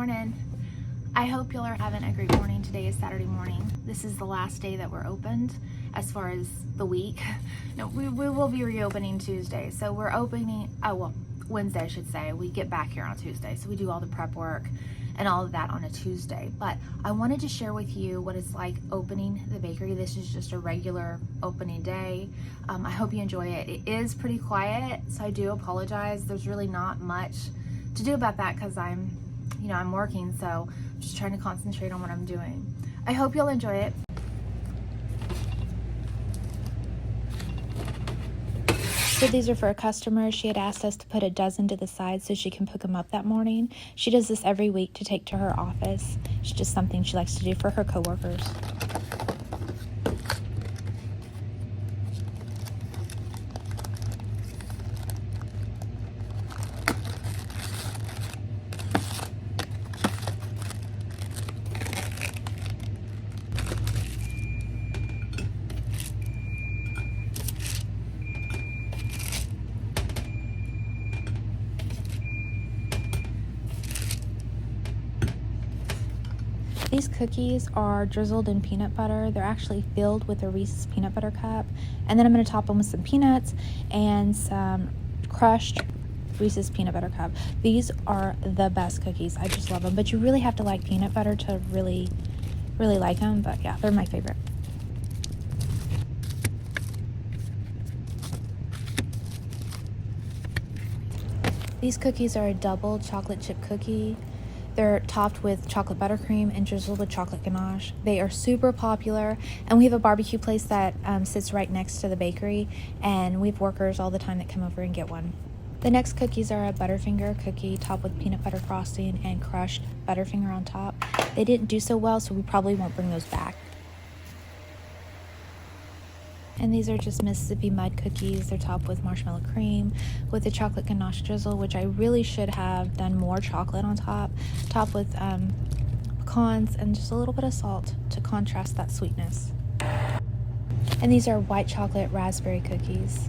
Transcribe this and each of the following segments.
morning. I hope y'all are having a great morning. Today is Saturday morning. This is the last day that we're opened as far as the week. No, we will be reopening Tuesday. So we're opening, Wednesday I should say. We get back here on Tuesday. So we do all the prep work and all of that on a Tuesday. But I wanted to share with you what it's like opening the bakery. This is just a regular opening day. I hope you enjoy it. It is pretty quiet, so I do apologize. There's really not much to do about that because I'm working, so I'm just trying to concentrate on what I'm doing. I hope you'll enjoy it. So these are for a customer. She had asked us to put a dozen to the side so she can pick them up that morning. She does this every week to take to her office. It's just something she likes to do for her coworkers. These cookies are drizzled in peanut butter. They're actually filled with a Reese's peanut butter cup. And then I'm going to top them with some peanuts and some crushed Reese's peanut butter cup. These are the best cookies. I just love them. But you really have to like peanut butter to really like them. But yeah, they're my favorite. These cookies are a double chocolate chip cookie. They're topped with chocolate buttercream and drizzled with chocolate ganache. They are super popular, and we have a barbecue place that sits right next to the bakery, and we have workers all the time that come over and get one. The next cookies are a Butterfinger cookie topped with peanut butter frosting and crushed Butterfinger on top. They didn't do so well, so we probably won't bring those back. And these are just Mississippi Mud cookies. They're topped with marshmallow cream with a chocolate ganache drizzle, which I really should have done more chocolate on top. Topped with pecans and just a little bit of salt to contrast that sweetness. And these are white chocolate raspberry cookies.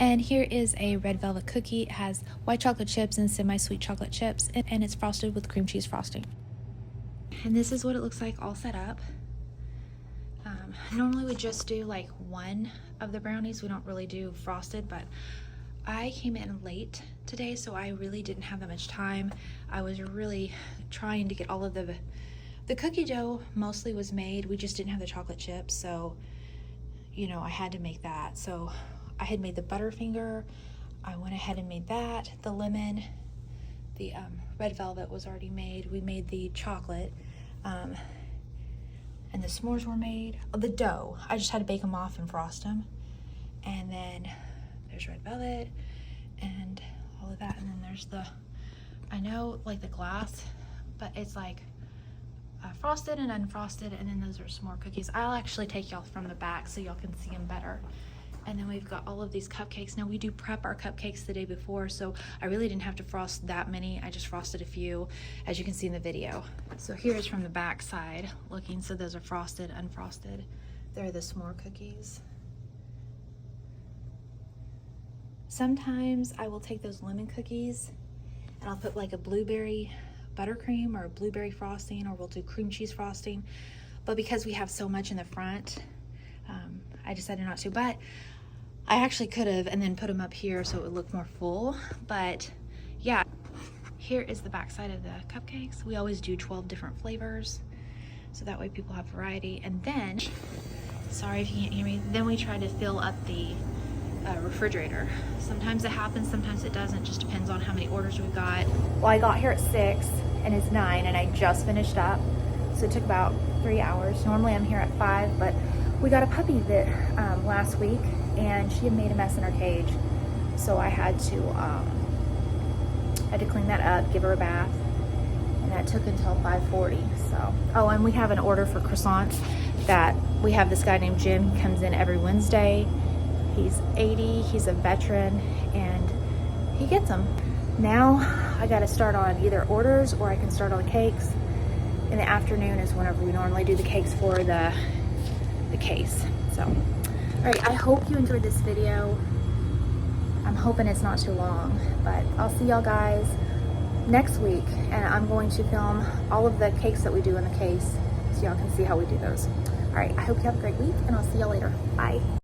And here is a red velvet cookie. It has white chocolate chips and semi-sweet chocolate chips, and it's frosted with cream cheese frosting. And this is what it looks like all set up. Normally we just do like one of the brownies. We don't really do frosted, but I came in late today, so I really didn't have that much time. I was really trying to get all of the cookie dough mostly was made. We just didn't have the chocolate chips, so I had to make that. So I had made the Butterfinger. I went ahead and made that. The lemon, the red velvet was already made. We made the chocolate, and the s'mores were made. Oh, the dough, I just had to bake them off and frost them. And then there's red velvet and all of that. And then there's I know like the glass, but it's like frosted and unfrosted. And then those are s'more cookies. I'll actually take y'all from the back so y'all can see them better. And then we've got all of these cupcakes. Now we do prep our cupcakes the day before, so I really didn't have to frost that many. I just frosted a few, as you can see in the video. So here's from the back side looking. So those are frosted, unfrosted. They're the s'more cookies. Sometimes I will take those lemon cookies and I'll put like a blueberry buttercream or a blueberry frosting, or we'll do cream cheese frosting. But because we have so much in the front, I decided not to. But I actually could have and then put them up here so it would look more full. But yeah, here is the back side of the cupcakes. We always do 12 different flavors, so that way people have variety. And then, sorry if you can't hear me, then we try to fill up the refrigerator. Sometimes it happens, sometimes it doesn't, just depends on how many orders we've got. Well, I got here at 6 and it's 9 and I just finished up. So it took about 3 hours. Normally I'm here at 5, but we got a puppy that last week and she had made a mess in her cage. So I had to clean that up, give her a bath, and that took until 5:40. So, oh, and we have an order for croissants that we have this guy named Jim, he comes in every Wednesday. He's 80, he's a veteran, and he gets them. Now I gotta start on either orders or I can start on cakes. In the afternoon is whenever we normally do the cakes for the case. So, all right, I hope you enjoyed this video. I'm hoping it's not too long, but I'll see y'all guys next week, and I'm going to film all of the cakes that we do in the case so y'all can see how we do those. All right, I hope you have a great week, and I'll see y'all later. Bye.